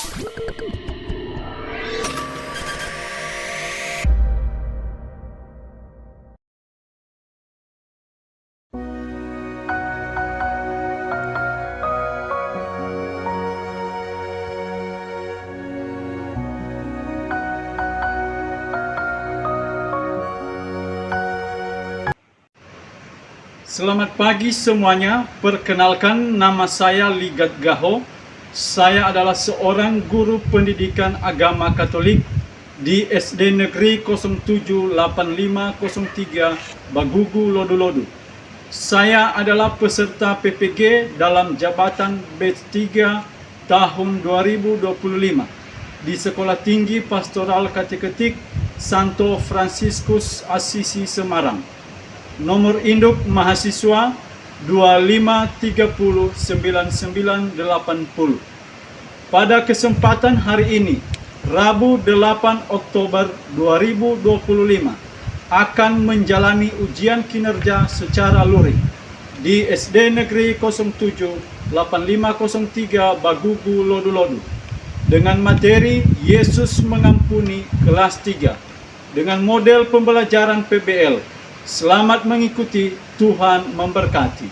Selamat pagi semuanya, perkenalkan nama saya Ligat Gaho. Saya adalah seorang guru pendidikan agama Katolik di SD Negeri 078503 Bagugu, Lodo-Lodo. Saya adalah peserta PPG dalam jabatan batch 3 tahun 2025 di Sekolah Tinggi Pastoral Kateketik Santo Fransiskus Assisi Semarang. Nomor induk mahasiswa 25309980. Pada kesempatan hari ini, Rabu 8 Oktober 2025, akan menjalani ujian kinerja secara luring di SD Negeri 078503 Bagugu, Lodo-Lodo dengan materi Yesus Mengampuni kelas 3 dengan model pembelajaran PBL. Selamat mengikuti, Tuhan memberkati.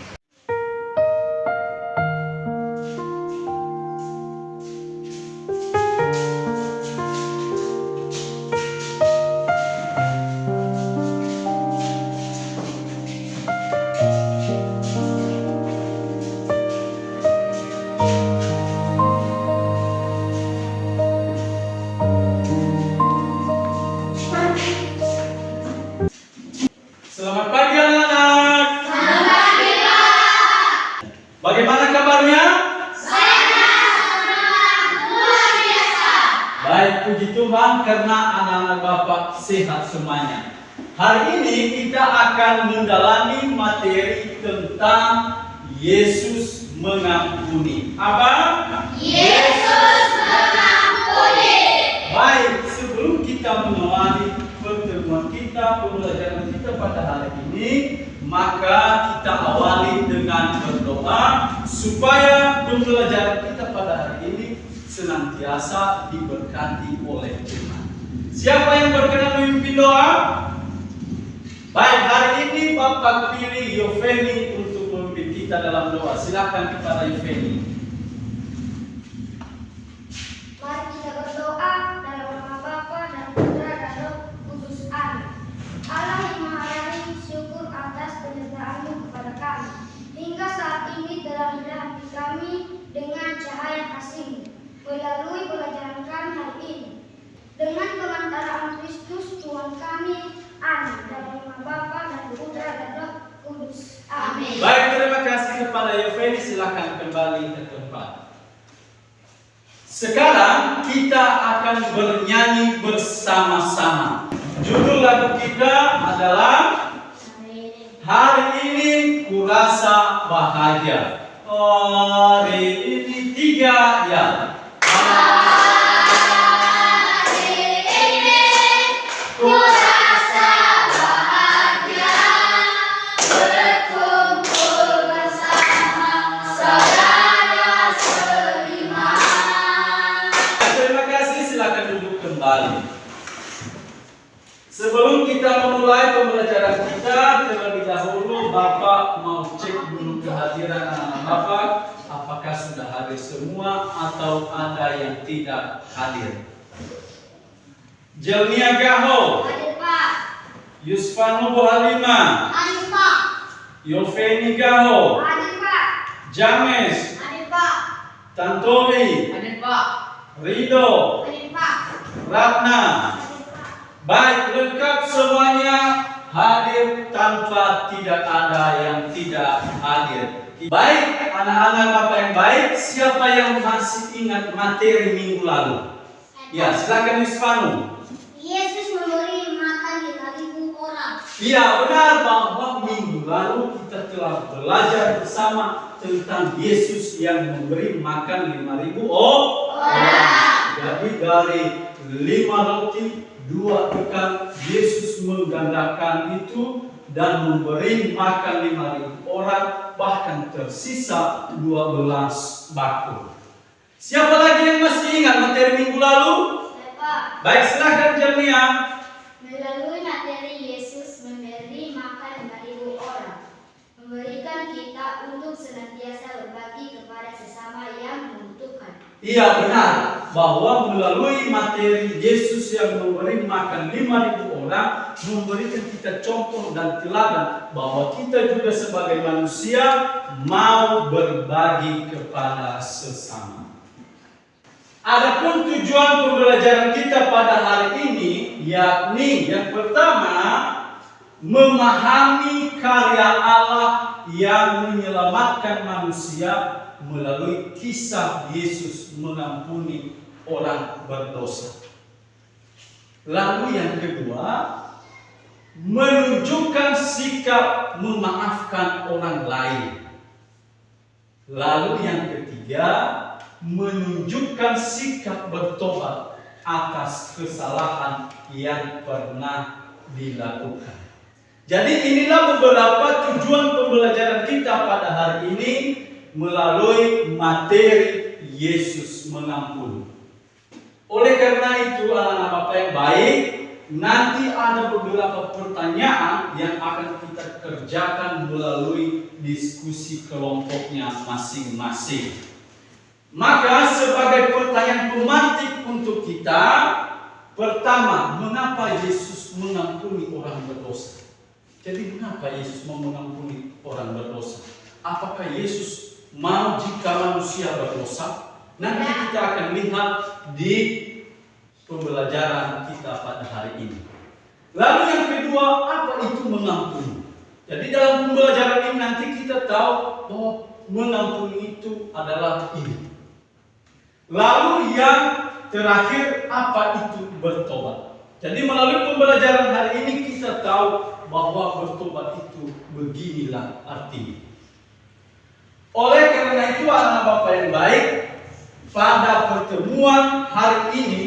Selamat pagi anak-anak. Selamat pagi, Pak. Bagaimana kabarnya? Senang, luar biasa. Baik, puji Tuhan karena anak-anak Bapak sehat semuanya. Hari ini kita akan mendalami materi tentang Yesus mengampuni. Apa? Yesus mengampuni. Baik, sebelum kita mengawali pertemuan kita, pembelajaran kita pada hari ini, maka kita awali dengan berdoa supaya pembelajaran kita pada hari ini senantiasa diberkati oleh Tuhan. Siapa yang berkenan memimpin doa? Baik, hari ini Bapak pilih Yoveni untuk memimpin kita dalam doa. Silakan kepada Yoveni. Mari kita berdoa dalam nama Bapa dan Putra dan Roh Kudus. Amin. Allah yang Maha Rahi, syukur atas penyertaan-Mu kepada kami. Hingga saat ini teranglah hati kami dengan cahaya kasih-Mu melalui pelajaran kami hari ini. Dengan perantaraan Kristus Tuhan kami. Amin. Dalam nama Bapa dan Putra dan Roh Kudus. Amin. Baik, terima kasih kepada Yoveni. Silakan kembali ke tempat. Sekarang kita akan bernyanyi bersama-sama. Judul lagu kita adalah Hari Ini Kurasa Bahagia. Hari ini 3 ya. Hari ini kurasa bahagia berkumpul bersama saudara seiman. Terima kasih, silakan duduk kembali. Sebelum kita memulai pembelajaran kita, terlebih dahulu Bapak mau cek dulu kehadiran anak-anak Bapak. Apakah sudah hadir semua atau ada yang tidak hadir? Jelnia Gaho, Hadir, Pak. Yusfano Bohalima, Hadir, Pak. Yoveni Gaho, Hadir, Pak. James, Hadir, Pak. Tantowi, Hadir, Pak. Rido, Hadir, Pak. Ratna. Hadir, Pak. Baik, lengkap semuanya hadir tanpa tidak ada yang tidak hadir. Baik, anak-anak Bapak yang baik, siapa yang masih ingat materi minggu lalu? Ya, silakan Yusfano. Yesus memberi makan 5.000 orang. Iya, benar bahwa minggu lalu kita telah belajar bersama tentang Yesus yang memberi makan 5.000 orang. Jadi dari 5 roti 2 ikan, Yesus menggandakan itu dan memberi makan 5.000 orang, bahkan tersisa 12 bakul. Siapa lagi yang masih ingat materi minggu lalu? Pak. Baik, silahkan Jernia. Melalui materi Yesus memberi makan 5.000 orang, memberikan kita untuk senantiasa berbagi kepada sesama yang membutuhkan. Iya benar, bahwa melalui materi Yesus yang memberi makan 5.000 orang, memberikan kita contoh dan teladan bahwa kita juga sebagai manusia mau berbagi kepada sesama. Adapun tujuan pembelajaran kita pada hari ini, yakni yang pertama, memahami karya Allah yang menyelamatkan manusia melalui kisah Yesus mengampuni orang berdosa. Lalu yang kedua, menunjukkan sikap memaafkan orang lain. Lalu yang ketiga, menunjukkan sikap bertobat atas kesalahan yang pernah dilakukan. Jadi inilah beberapa tujuan pembelajaran kita pada hari ini melalui materi Yesus mengampuni. Oleh karena itu anak-anak Bapak yang baik, nanti ada beberapa pertanyaan yang akan kita kerjakan melalui diskusi kelompoknya masing-masing. Maka sebagai pertanyaan pemantik untuk kita, pertama, mengapa Yesus mengampuni orang berdosa? Jadi mengapa Yesus mau mengampuni orang berdosa? Apakah Yesus mau jika manusia berdosa? Nanti kita akan lihat di pembelajaran kita pada hari ini. Lalu yang kedua, apa itu mengampuni? Jadi dalam pembelajaran ini nanti kita tahu bahwa mengampuni itu adalah ini. Lalu yang terakhir, apa itu bertobat? Jadi melalui pembelajaran hari ini kita tahu bahwa bertobat itu beginilah artinya. Oleh karena itu anak Bapak yang baik, pada pertemuan hari ini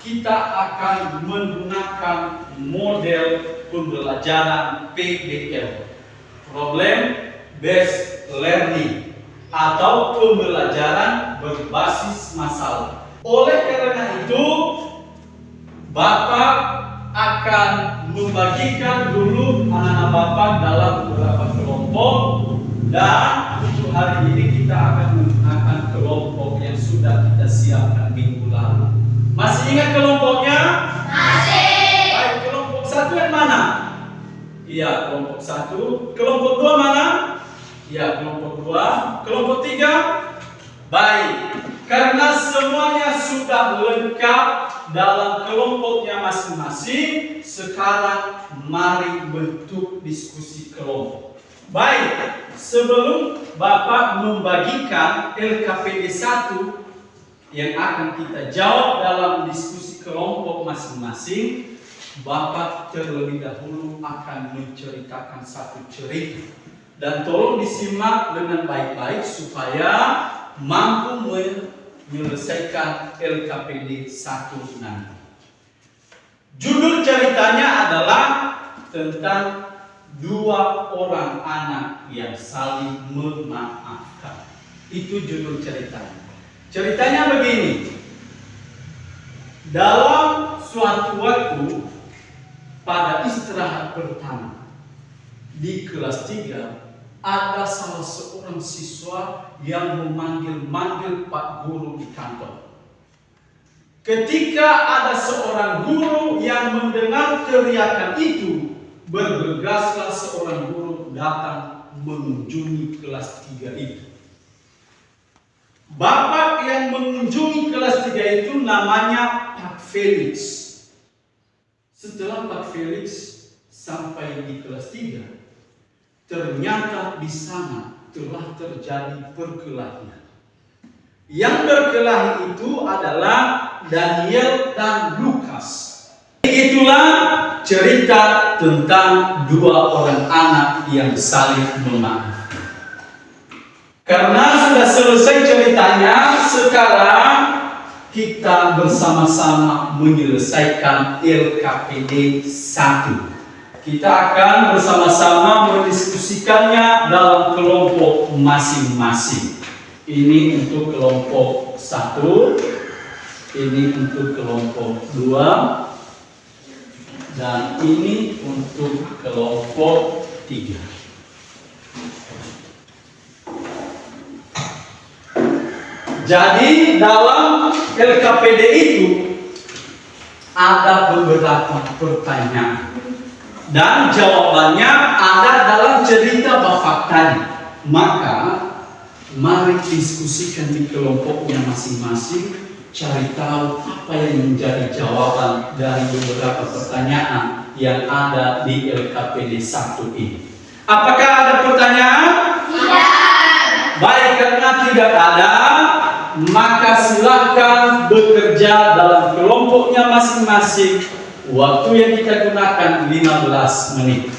kita akan menggunakan model pembelajaran PBL, Problem Based Learning, atau pembelajaran berbasis masalah. Oleh karena itu, Bapak akan membagikan dulu anak-anak Bapak dalam beberapa kelompok, dan untuk hari ini kita akan menggunakan kelompok yang sudah kita siapkan minggu lalu. Masih ingat kelompoknya? Masih. Baik, kelompok satu yang mana? Iya, kelompok satu. Kelompok dua mana? Ya, kelompok 2. Kelompok 3. Baik. Karena semuanya sudah lengkap dalam kelompoknya masing-masing, sekarang mari bentuk diskusi kelompok. Baik, sebelum Bapak membagikan LKPD 1 yang akan kita jawab dalam diskusi kelompok masing-masing, Bapak terlebih dahulu akan menceritakan satu cerita. Dan tolong disimak dengan baik-baik supaya mampu menyelesaikan LKPD 1 nanti. Judul ceritanya adalah tentang 2 orang anak yang saling memaafkan. Itu judul ceritanya. Ceritanya begini. Dalam suatu waktu pada istirahat pertama di kelas 3, ada salah seorang siswa yang memanggil-manggil Pak Guru di kantor. Ketika ada seorang guru yang mendengar teriakan itu, bergegaslah seorang guru datang mengunjungi kelas 3 itu. Bapak yang mengunjungi kelas 3 itu namanya Pak Felix. Setelah Pak Felix sampai di kelas 3, ternyata di sana telah terjadi perkelahian. Yang berkelahi itu adalah Daniel dan Lukas. Itulah cerita tentang 2 orang anak yang saling memaafkan. Karena sudah selesai ceritanya, sekarang kita bersama-sama menyelesaikan LKPD 1. Kita akan bersama-sama mendiskusikannya dalam kelompok masing-masing. Ini untuk kelompok 1. Ini untuk kelompok 2 dan ini untuk kelompok 3. Jadi dalam LKPD itu ada beberapa pertanyaan dan jawabannya ada dalam cerita Bapak tadi. Maka mari diskusikan di kelompoknya masing-masing, cari tahu apa yang menjadi jawaban dari beberapa pertanyaan yang ada di LKPD 1 ini. Apakah ada pertanyaan? Tidak. Baik, karena tidak ada, maka silakan bekerja dalam kelompoknya masing-masing. Waktu yang kita gunakan 15 menit.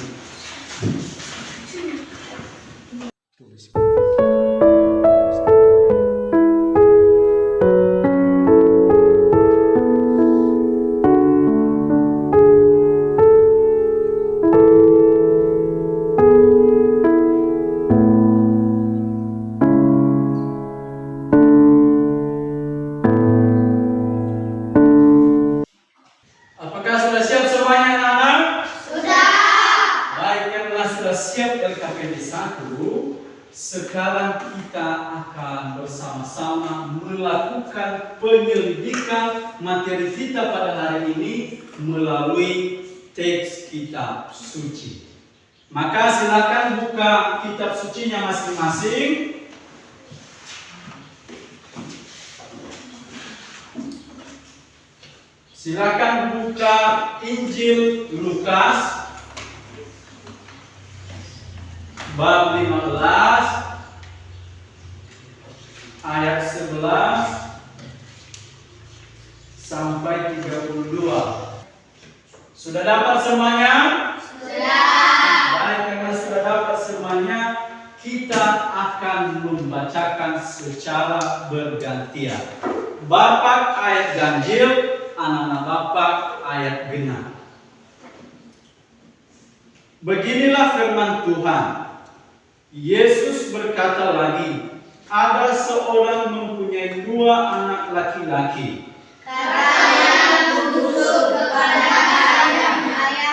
Apakah sudah siap semuanya, anak-anak? Sudah. Baik, karena sudah siap LKPD 1, sekarang kita akan bersama-sama melakukan penyelidikan materi kita pada hari ini melalui teks kitab suci. Maka silakan buka kitab sucinya masing-masing. Silakan buka Injil Lukas bab 15 ayat 11 sampai 32. Sudah dapat semuanya? Sudah. Baik, karena sudah dapat semuanya, kita akan membacakan secara bergantian. Bapak ayat ganjil, anak-anak Bapak ayat genap. Beginilah firman Tuhan. Yesus berkata lagi, ada seorang mempunyai 2 anak laki-laki. Katanya membusuk kepada ayahnya,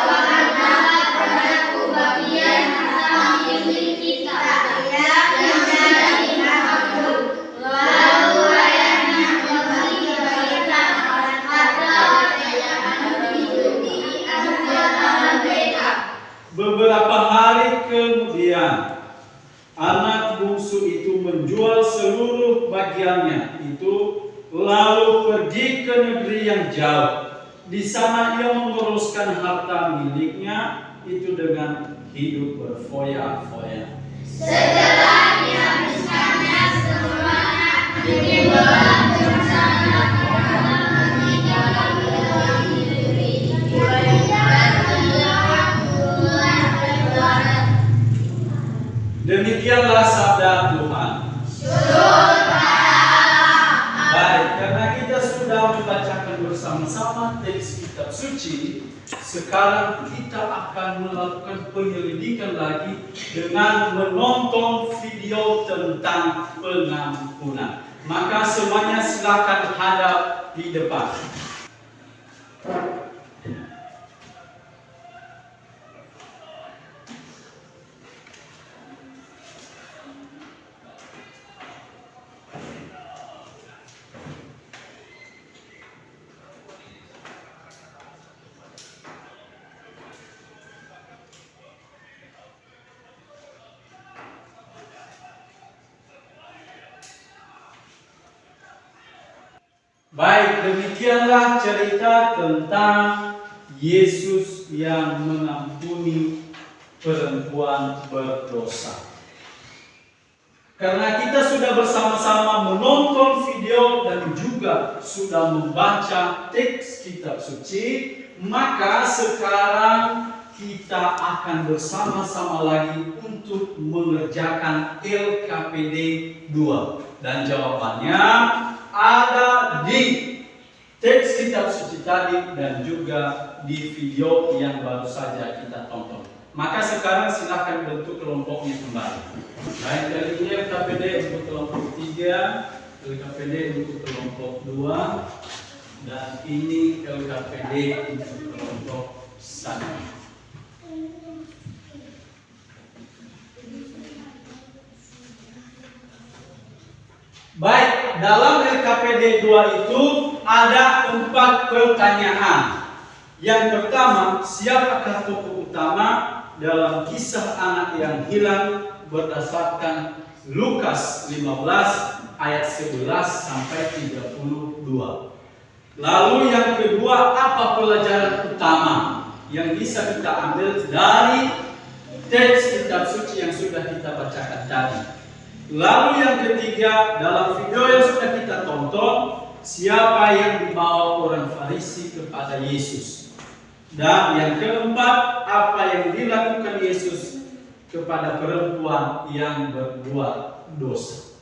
bawakanlah padaku bagian harta milik kita yang menjadi hakku. Lalu ayahnya membagi bagikan harta kekayaan itu di antara mereka. Beberapa hari kemudian, anak bungsu itu menjual seluruh bagiannya itu, lalu pergi ke negeri yang jauh. Di sana ia menguruskan harta miliknya itu dengan hidup berfoya-foya. Setelah dihabiskannya semuanya, dibawa bersama meninggalkan negeri. Demikianlah sabda Tuhan. Baik, karena kita sudah membacakan bersama-sama teks kitab suci, sekarang kita akan melakukan penyelidikan lagi dengan menonton video tentang pengampunan. Maka semuanya silakan hadap di depan. Baik, demikianlah cerita tentang Yesus yang mengampuni perempuan berdosa. Karena kita sudah bersama-sama menonton video dan juga sudah membaca teks kitab suci, maka sekarang kita akan bersama-sama lagi untuk mengerjakan LKPD 2. Dan jawabannya ada di teks kitab suci tadi dan juga di video yang baru saja kita tonton. Maka sekarang silakan bentuk kelompoknya kembali. Baik, kali ini LKPD untuk kelompok 3 LKPD untuk kelompok 2 dan ini LKPD untuk kelompok 1. Baik, dalam LKPD 2 itu ada 4 pertanyaan. Yang pertama, siapakah tokoh utama dalam kisah anak yang hilang berdasarkan Lukas 15 ayat 11 sampai 32. Lalu yang kedua, apa pelajaran utama yang bisa kita ambil dari teks kitab suci yang sudah kita bacakan tadi. Lalu yang ketiga, dalam video yang sudah kita tonton, siapa yang dibawa orang Farisi kepada Yesus. Dan yang keempat, apa yang dilakukan Yesus kepada perempuan yang berbuat dosa.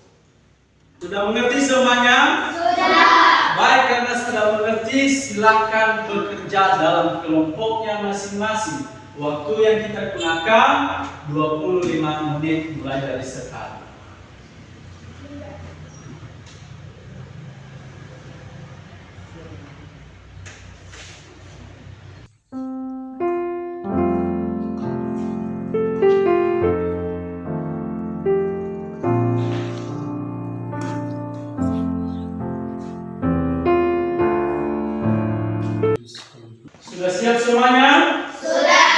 Sudah mengerti semuanya? Sudah. Baik, karena sudah mengerti, silakan bekerja dalam kelompoknya masing-masing. Waktu yang kita gunakan 25 menit mulai dari sekarang. Sudah siap semuanya? Sudah.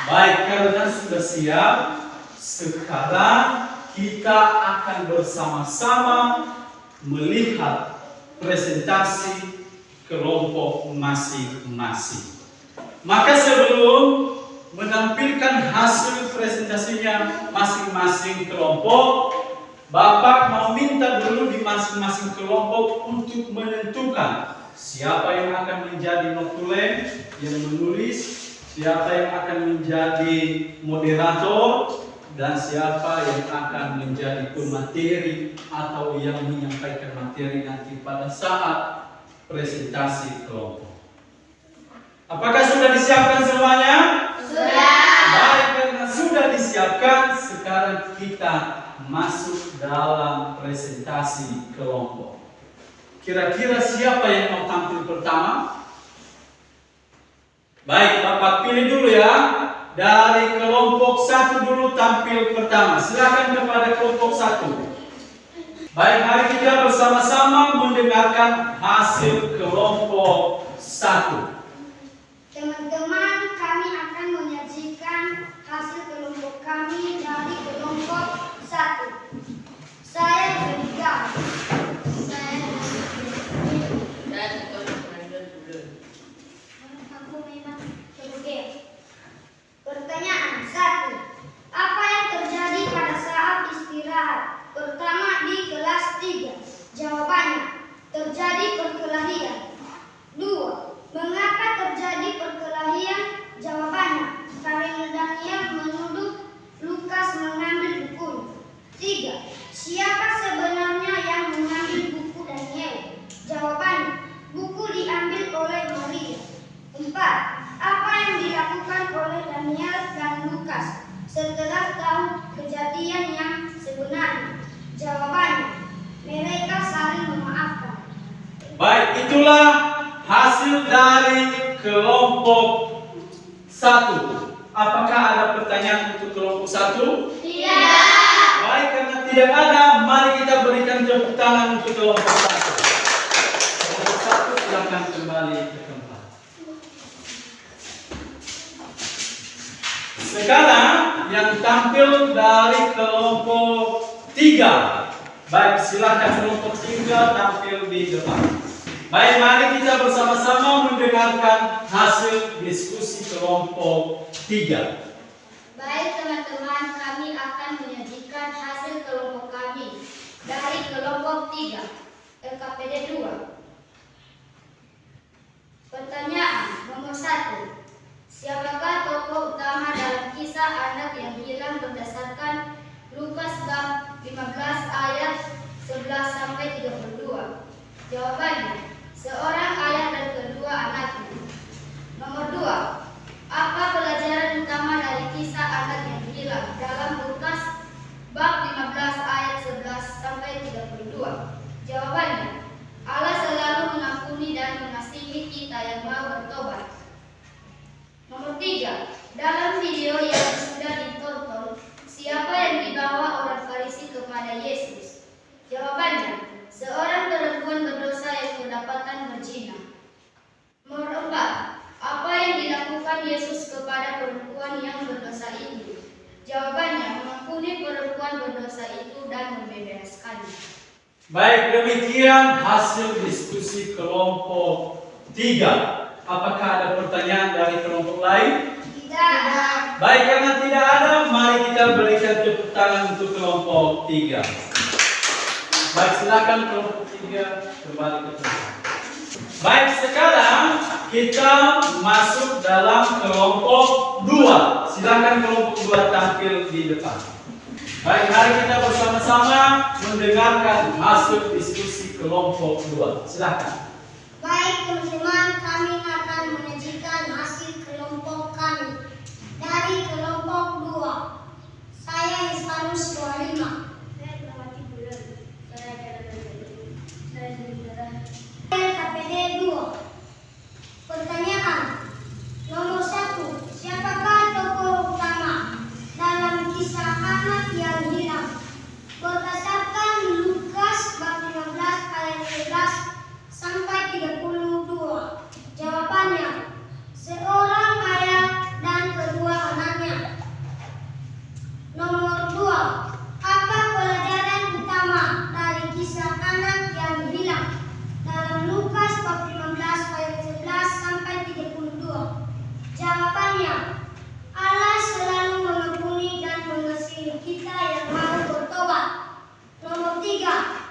Baik, karena sudah siap, sekarang kita akan bersama-sama melihat presentasi kelompok masing-masing. Maka sebelum menampilkan hasil presentasinya masing-masing kelompok, Bapak mau minta dulu di masing-masing kelompok untuk menentukan siapa yang akan menjadi notulen yang menulis, siapa yang akan menjadi moderator, dan siapa yang akan menjadi pemateri atau yang menyampaikan materi nanti pada saat presentasi kelompok. Apakah sudah disiapkan semuanya? Sudah. Baik, karena sudah disiapkan, sekarang kita masuk dalam presentasi kelompok. Kira-kira siapa yang mau tampil pertama? Baik, Bapak pilih dulu ya. Dari kelompok 1 dulu tampil pertama. Silakan kepada kelompok 1. Baik, mari kita bersama-sama mendengarkan hasil kelompok 1. Teman-teman, kami akan menyajikan hasil kelompok kami dari kelompok 1. Saya Verika. Aku memang terugem. Pertanyaan 1. Apa yang terjadi pada saat istirahat pertama di kelas 3? Jawabannya, terjadi perkelahian. 2. Mengapa terjadi perkelahian? Jawabannya, karena Daniel menuduh Lukas mengambil bukunya. 3. Siapa sebenarnya yang mengambil buku Daniel? Jawabannya, buku diambil oleh Maria. 4. Apa yang dilakukan oleh Daniel dan Lukas setelah tahu kejadian yang sebenarnya? Jawabannya, mereka saling memaafkan. Baik, itulah hasil dari kelompok 1. Apakah ada pertanyaan untuk kelompok 1? Tidak. Baik, karena tidak ada, mari kita berikan tepuk tangan untuk kelompok 1. Kelompok 1 silakan kembali ke tempat. Sekarang yang tampil dari kelompok 3. Baik, silakan kelompok 3 tampil di depan. Baik, mari kita bersama-sama mendengarkan hasil diskusi kelompok 3. Baik teman-teman, kami akan menyajikan hasil kelompok kami dari kelompok 3, LKPD 2. Pertanyaan nomor 1. Siapakah tokoh utama dalam kisah anak yang hilang berdasarkan Lukas bab 15 ayat 11 sampai 32? Jawabannya, seorang ayah dan kedua anaknya. Nomor 2. Apa pelajaran utama dari kisah anak yang hilang dalam Lukas bab 15 ayat 11 sampai 32? 3. Dalam video yang sudah ditonton, siapa yang dibawa orang Farisi kepada Yesus? Jawabannya, seorang perempuan berdosa yang kedapatan berzina. Nomor 4. Apa yang dilakukan Yesus kepada perempuan yang berdosa itu? Jawabannya, mengampuni perempuan berdosa itu dan membebaskannya. Baik, demikian hasil diskusi kelompok 3. Apakah ada pertanyaan dari kelompok lain? Tidak. Baik, karena tidak ada, mari kita berikan tepuk tangan untuk kelompok 3. Baik, silakan kelompok 3 kembali ke tempat. Baik, sekarang kita masuk dalam kelompok 2. Silakan kelompok 2 tampil di depan. Baik, mari kita bersama-sama mendengarkan hasil diskusi kelompok 2. Silakan. Baik teman-teman, kami akan menyajikan hasil kelompok kami. Dari kelompok 2, saya Hispanus 25. KPD 2. Pertanyaan nomor 1. Siapakah tokoh utama dalam kisah anak yang hilang? Berdasarkan Lukas bab 15 ayat 11 sampai 32. Jawabannya, seorang ayah dan kedua anaknya. Nomor 2. Apa pelajaran utama dari kisah anak yang hilang dalam Lukas bab 15 ayat 11 sampai 32? Jawabannya, Allah selalu mengampuni dan mengasihi kita yang mau bertobat. Nomor 3.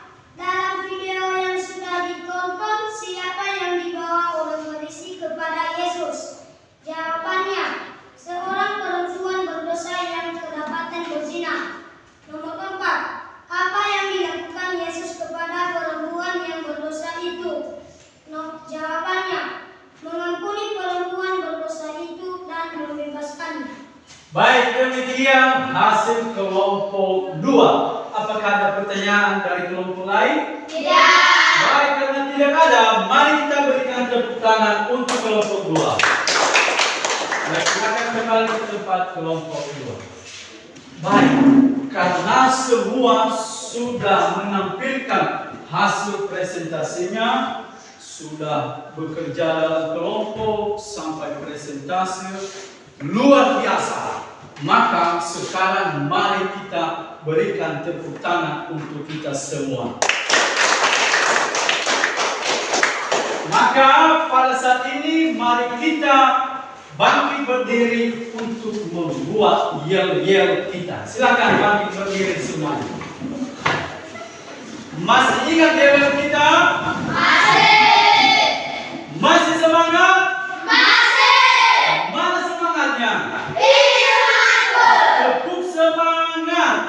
Dalam video yang sudah ditonton, siapa yang dibawa orang Farisi kepada Yesus? Jawabannya, seorang perempuan berdosa yang kedapatan berzina. Nomor 4. Apa yang dilakukan Yesus kepada perempuan yang berdosa itu? Jawabannya, mengampuni perempuan berdosa itu dan membebaskannya. Baik, demikian hasil kelompok 2. Apakah ada pertanyaan dari kelompok lain? Tidak. Baik, karena tidak ada, mari kita berikan tepuk tangan untuk kelompok 2. Baik, silakan kembali ke tempat kelompok 2. Baik, karena semua sudah menampilkan hasil presentasinya, sudah bekerja dalam kelompok sampai presentasi luar biasa, maka sekarang mari kita berikan tepuk tangan untuk kita semua. Maka pada saat ini mari kita bangkit berdiri untuk membuat yel-yel kita. Silakan bangkit berdiri semuanya. Masih ingat yel kita? Masih semangat? Mana semangatnya? Tepuk semangat.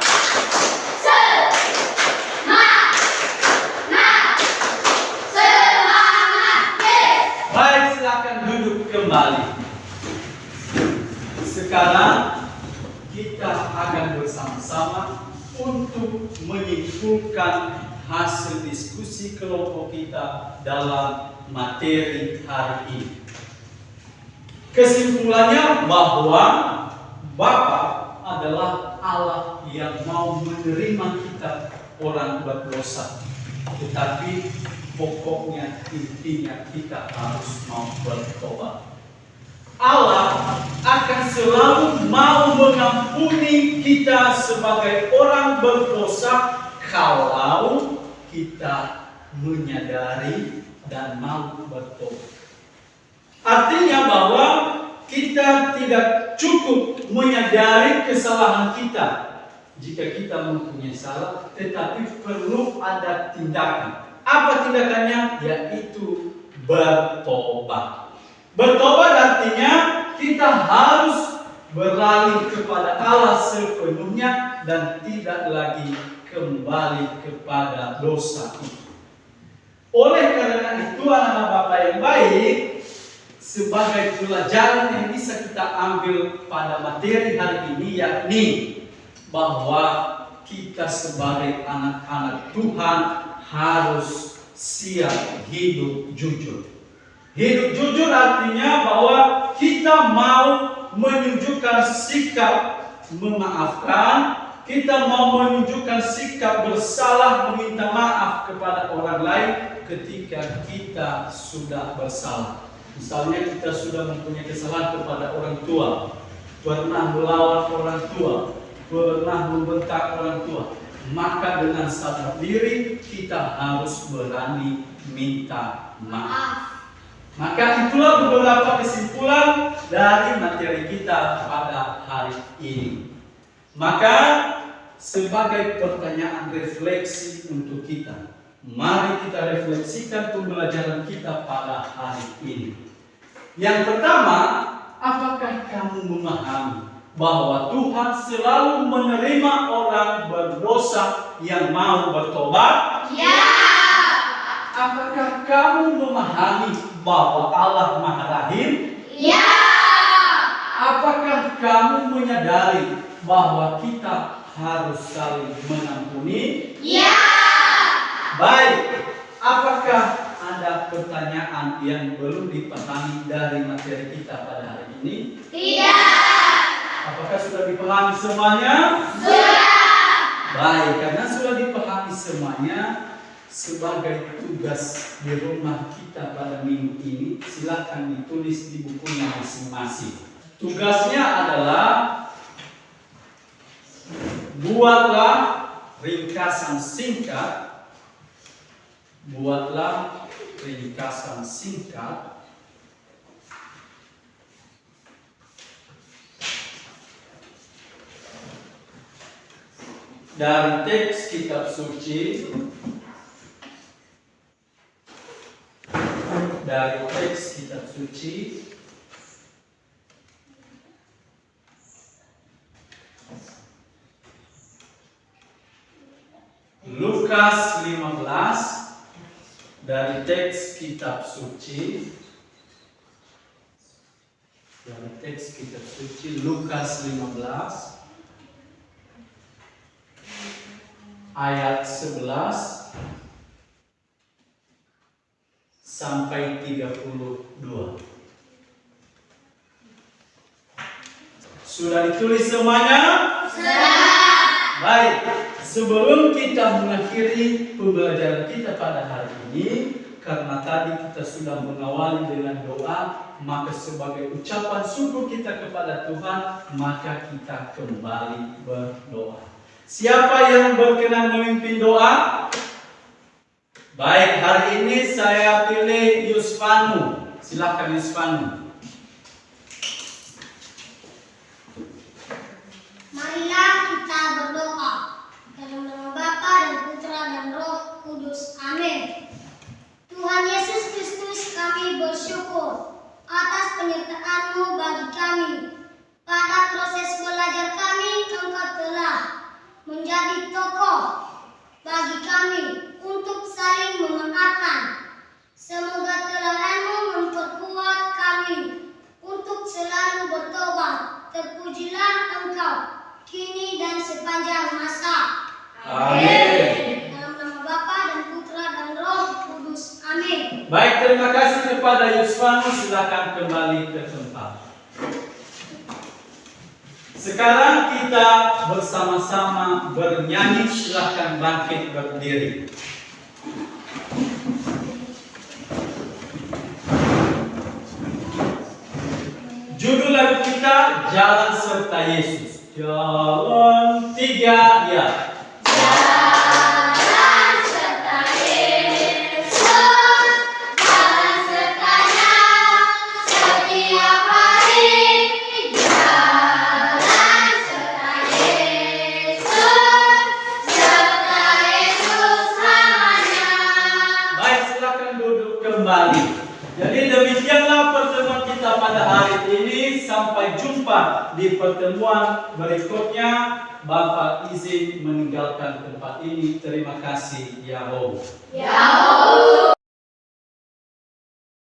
Baik, silakan duduk kembali. Sekarang kita akan bersama-sama untuk menyimpulkan hasil diskusi kelompok kita dalam materi hari ini. Kesimpulannya bahwa Bapa adalah Allah yang mau menerima kita orang berdosa, tetapi pokoknya intinya kita harus mau bertobat. Allah akan selalu mau mengampuni kita sebagai orang berdosa kalau kita menyadari dan mau bertobat. Artinya bahwa kita tidak cukup menyadari kesalahan kita jika kita mempunyai salah, tetapi perlu ada tindakan. Apa tindakannya? Yaitu bertobat. Bertobat artinya kita harus beralih kepada Allah sepenuhnya dan tidak lagi kembali kepada dosa itu. Oleh karena itu, anak-anak Bapak yang baik, sebagai pelajaran yang bisa kita ambil pada materi hari ini, yakni bahwa kita sebagai anak-anak Tuhan harus siap hidup jujur. Hidup jujur artinya bahwa kita mau menunjukkan sikap memaafkan, kita mau menunjukkan sikap bersalah meminta maaf kepada orang lain ketika kita sudah bersalah. Misalnya kita sudah mempunyai kesalahan kepada orang tua, pernah melawan orang tua, pernah membentak orang tua, maka dengan sadar diri kita harus berani minta maaf. Maka itulah beberapa kesimpulan dari materi kita pada hari ini. Maka sebagai pertanyaan refleksi untuk kita, mari kita refleksikan pembelajaran kita pada hari ini. Yang pertama, apakah kamu memahami bahwa Tuhan selalu menerima orang berdosa yang mau bertobat? Ya. Apakah kamu memahami bahwa Allah Maha Rahim? Ya. Apakah kamu menyadari bahwa kita harus saling mengampuni? Ya. Baik, apakah ada pertanyaan yang belum dipahami dari materi kita pada hari ini? Tidak. Apakah sudah dipahami semuanya? Sudah. Baik, karena sudah dipahami semuanya, sebagai tugas di rumah kita pada minggu ini, silakan ditulis di bukunya masing-masing. Tugasnya adalah buatlah ringkasan singkat. Buatlah ringkasan singkat dari teks kitab suci, dari teks kitab suci Lukas 15, dari teks kitab suci, dari teks kitab suci Lukas 15 ayat 11 sampai 32. Sudah ditulis semuanya? Sudah. Baik, sebelum kita mengakhiri pembelajaran kita pada hari ini, karena tadi kita sudah mengawali dengan doa, maka sebagai ucapan syukur kita kepada Tuhan, maka kita kembali berdoa. Siapa yang berkenan memimpin doa? Baik, hari ini saya pilih Yusvanu. Silakan Yusvanu. Marilah kita berdoa. Dalam nama Bapa dan Putra dan Roh Kudus. Amin. Tuhan Yesus Kristus, kami bersyukur atas penyertaan-Mu bagi kami. Pada proses belajar kami, Engkau telah menjadi tokoh bagi kami untuk saling memaafkan. Semoga teladan-Mu memperkuat kami untuk selalu bertobat. Terpujilah Engkau kini dan sepanjang masa. Amin. Dalam nama Bapa dan Putra dan Roh Kudus. Amin. Baik, terima kasih kepada Yusvanu. Silakan kembali ke tempat. Sekarang kita bersama-sama bernyanyi. Silakan bangkit berdiri. Judul lagu kita Jalan Serta Yesus. Jalan 3 ya. Jalan serta Yesus, jalan sertanya setiap hari. Jalan serta Yesus selamanya. Baik, silakan duduk kembali. Jadi demikianlah pertemuan kita pada hari ini. Sampai jumpa di pertemuan berikutnya. Bapak izin meninggalkan tempat ini. Terima kasih. Yahoo.